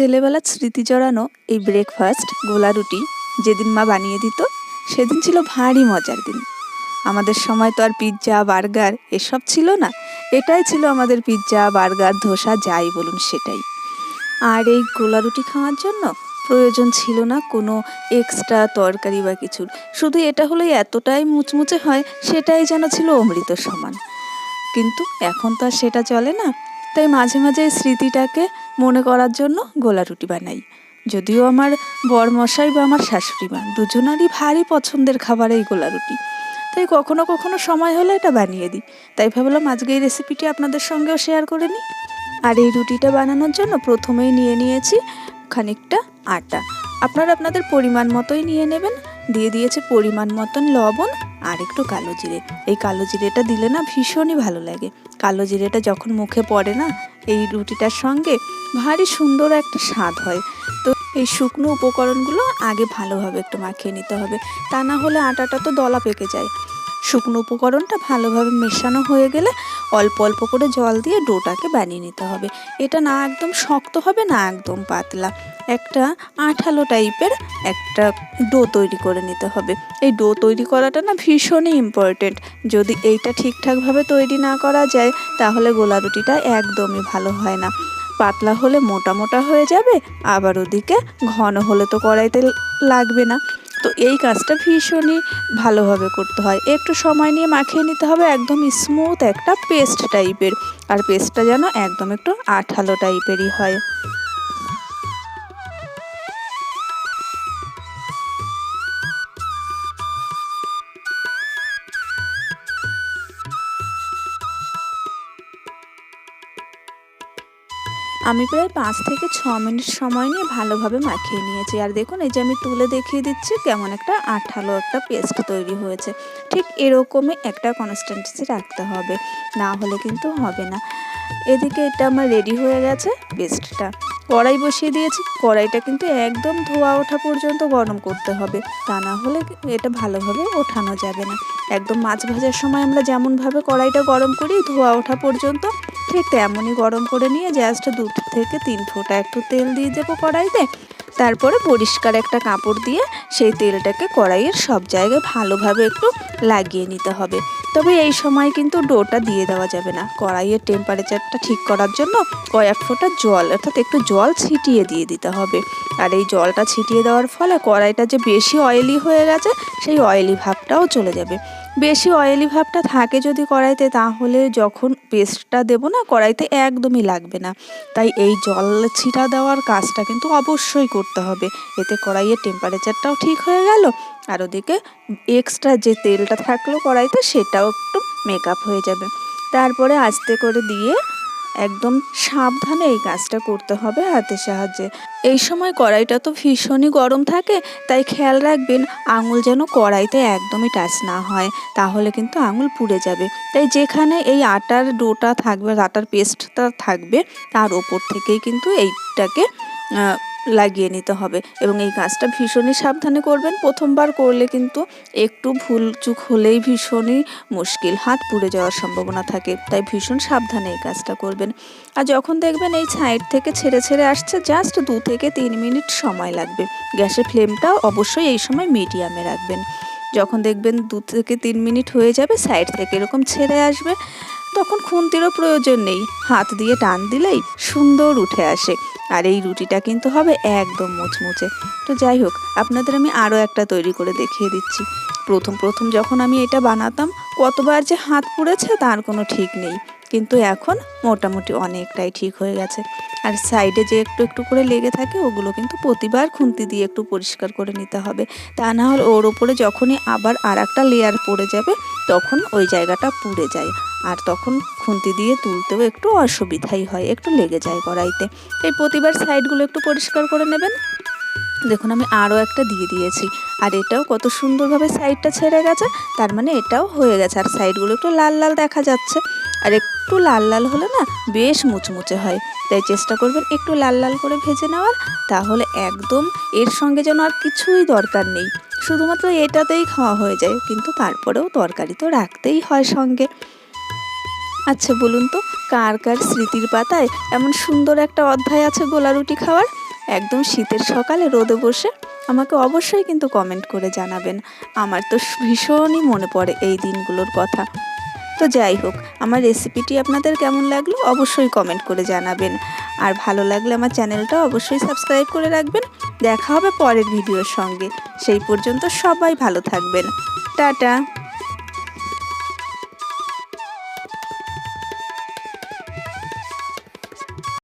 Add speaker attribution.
Speaker 1: ছেলেবেলার স্মৃতি জড়ানো এই ব্রেকফাস্ট গোলা রুটি যেদিন মা বানিয়ে দিত সেদিন ছিল ভারী মজার দিন। আমাদের সময় তো আর পিৎজা বার্গার এসব ছিল না, এটাই ছিল আমাদের পিৎজা বার্গার ধোসা যাই বলুন সেটাই। আর এই গোলা রুটি খাওয়ার জন্য প্রয়োজন ছিল না কোনো এক্সট্রা তরকারি বা কিছুর, শুধু এটা হলো এতটাই মুচমুচে হয় সেটাই যেন ছিল অমৃত সমান। কিন্তু এখন তো আর সেটা চলে না, তাই মাঝে মাঝে এই স্মৃতিটাকে মনে করার জন্য গোলা রুটি বানাই। যদিও আমার বরমশাই বা আমার শাশুড়ি মা দুজনারই ভারী পছন্দের খাবার এই গোলা রুটি, তাই কখনো কখনো সময় হলে এটা বানিয়ে দিই। তাই ভাবলাম আজকে এই রেসিপিটি আপনাদের সঙ্গেও শেয়ার করে নিই। আর এই রুটিটা বানানোর জন্য প্রথমেই নিয়ে নিয়েছি খানিকটা আটা। আপনারা আপনাদের পরিমাণ মতোই নিয়ে নেবেন। দিয়ে দিয়েছে পরিমাণ মতন লবণ আর একটু কালো জিরে। এই কালো জিরেটা দিলে না ভীষণই ভালো লাগে। কালো জিরেটা যখন মুখে পড়ে না এই রুটিটার সঙ্গে ভারী সুন্দর একটা স্বাদ হয়। তো এই শুকনো উপকরণগুলো আগে ভালোভাবে একটু মাখিয়ে নিতে হবে, তা না হলে আটাটা তো দলা পেকে যায়। শুকনো উপকরণটা ভালোভাবে মেশানো হয়ে গেলে অল্প অল্প করে জল দিয়ে ডোটাকে বানিয়ে নিতে হবে। এটা না একদম শক্ত হবে না একদম পাতলা, একটা আঠালো টাইপের একটা ডো তৈরি করে নিতে হবে। এই ডো তৈরি করাটা না ভীষণই ইম্পর্টেন্ট। যদি এইটা ঠিকঠাকভাবে তৈরি না করা যায় তাহলে গোলা রুটিটা একদমই ভালো হয় না। পাতলা হলে মোটা মোটা হয়ে যাবে, আবার ওদিকে ঘন হলে তো কড়াইতে লাগবে না। তো এই কাজটা ভীষণই ভালোভাবে করতে হয়। একটু সময় নিয়ে মাখিয়ে নিতে হবে, একদম স্মুথ একটা পেস্ট টাইপের। আর পেস্টটা যেন একদম একটু আঠালো টাইপেরই হয়। আমি প্রায় 5 থেকে 6 মিনিট সময় নিয়ে ভালোভাবে মাখিয়ে নিয়েছি। আর দেখুন এই যে আমি তুলে দেখিয়ে দিচ্ছি কেমন একটা আঠালো একটা পেস্ট তৈরি হয়েছে। ঠিক এরকমই একটা কনসিস্টেন্সি রাখতে হবে, না হলে কিন্তু হবে না। এদিকে এটা আমার রেডি হয়ে গেছে পেস্টটা। কড়াই বসিয়ে দিয়েছি, কড়াইটা কিন্তু একদম ধোয়া ওঠা পর্যন্ত গরম করতে হবে, তা না হলে এটা ভালোভাবে ওঠানো যাবে না। একদম মাছ ভাজার সময় আমরা যেমনভাবে কড়াইটা গরম করি ধোয়া ওঠা পর্যন্ত, ঠিক তেমনই গরম করে নিয়ে জাস্ট 2 থেকে 3 ফোঁটা একটু তেল দিয়ে দেবো কড়াইতে। তারপরে পরিষ্কার একটা কাপড় দিয়ে সেই তেলটাকে কড়াইয়ের সব জায়গায় ভালোভাবে একটু লাগিয়ে নিতে হবে। তবে এই সময় কিন্তু ডোটা দিয়ে দেওয়া যাবে না। কড়াইয়ের টেম্পারেচারটা ঠিক করার জন্য কয়েক ফোঁটা জল অর্থাৎ একটু জল ছিটিয়ে দিয়ে দিতে হবে। আর এই জলটা ছিটিয়ে দেওয়ার ফলে কড়াইটা যে বেশি অয়েলি হয়ে গেছে সেই অয়েলি ভাবটাও চলে যাবে। বেশি অয়েলি ভাবটা থাকে যদি কড়াইতে তাহলে যখন পেস্টটা দেবো না কড়াইতে একদমই লাগবে না। তাই এই জল ছিটা দেওয়ার কাজটা কিন্তু অবশ্যই করতে হবে। এতে কড়াইয়ের টেম্পারেচারটাও ঠিক হয়ে গেল, আর ওদিকে এক্সট্রা যে তেলটা থাকলো কড়াইতে সেটাও একটু মেকআপ হয়ে যাবে। তারপরে আস্তে করে দিয়ে একদম সাবধানে এই কাজটা করতে হবে হাতের সাহায্যে। এই সময় কড়াইটা তো ভীষণই গরম থাকে, তাই খেয়াল রাখবেন আঙুল যেন কড়াইতে একদমই টাচ না হয়, তাহলে কিন্তু আঙুল পুড়ে যাবে। তাই যেখানে এই আটার ডোটা থাকবে, আটার পেস্টটা থাকবে, তার ওপর থেকেই কিন্তু এইটাকে লাগিয়ে নিতে হবে। এবং এই কাজটা ভীষণই সাবধানে করবেন। প্রথমবার করলে কিন্তু একটু ভুল চুক হলেই ভীষণই মুশকিল, হাত পুড়ে যাওয়ার সম্ভাবনা থাকে। তাই ভীষণ সাবধানে এই কাজটা করবেন। আর যখন দেখবেন এই সাইড থেকে ছেড়ে ছেড়ে আসছে জাস্ট 2 থেকে 3 মিনিট সময় লাগবে। গ্যাসের ফ্লেমটাও অবশ্যই এই সময় মিডিয়ামে রাখবেন। যখন দেখবেন 2 থেকে 3 মিনিট হয়ে যাবে, সাইড থেকে এরকম ছেড়ে আসবে, তখন খুন্তিরও প্রয়োজন নেই, হাত দিয়ে টান দিলেই সুন্দর উঠে আসে। আর এই রুটিটা কিন্তু হবে একদম মুচমুচে। তো যাই হোক, আপনাদের আমি আরও একটা তৈরি করে দেখিয়ে দিচ্ছি। প্রথম যখন আমি এটা বানাতাম কতবার যে হাত পুড়েছে তার কোনো ঠিক নেই, কিন্তু এখন মোটামুটি অনেকটাই ঠিক হয়ে গেছে। আর সাইডে যে একটু একটু করে লেগে থাকে ওগুলো কিন্তু প্রতিবার খুন্তি দিয়ে একটু পরিষ্কার করে নিতে হবে, তা না হলে ওর ওপরে যখনই আবার আর একটা লেয়ার পড়ে যাবে তখন ওই জায়গাটা পুড়ে যায়, আর তখন খুন্তি দিয়ে তুলতেও একটু অসুবিধাই হয়, একটু লেগে যায় কড়াইতে। এই প্রতিবার সাইডগুলো একটু পরিষ্কার করে নেবেন। দেখুন আমি আরও একটা দিয়ে দিয়েছি, আর এটাও কত সুন্দরভাবে সাইডটা ছেড়ে গেছে, তার মানে এটাও হয়ে গেছে। আর সাইডগুলো একটু লাল লাল দেখা যাচ্ছে, আর একটু লাল লাল হলে না বেশ মুচমুচে হয়। তাই চেষ্টা করবেন একটু লাল লাল করে ভেজে নেওয়ার, তাহলে একদম এর সঙ্গে যেন আর কিছুই দরকার নেই, শুধুমাত্র এটাতেই খাওয়া হয়ে যায়। কিন্তু তারপরেও তরকারি তো রাখতেই হয় সঙ্গে। আচ্ছা বলুন তো, কার কার স্মৃতির পাতায় এমন সুন্দর একটা অধ্যায় আছে গোলা রুটি খাওয়ার? একদম শীতের সকালে রোদে বসে আমাকে অবশ্যই কিন্তু কমেন্ট করে জানাবেন। আমার তো ভীষণই মনে পড়ে এই দিনগুলোর কথা। তো যাই হোক, আমার রেসিপিটি আপনাদের কেমন লাগলো অবশ্যই কমেন্ট করে জানাবেন। আর ভালো লাগলে আমার চ্যানেলটা অবশ্যই সাবস্ক্রাইব করে রাখবেন। দেখা হবে পরের ভিডিওর সঙ্গে। সেই পর্যন্ত সবাই ভালো থাকবেন। টাটা।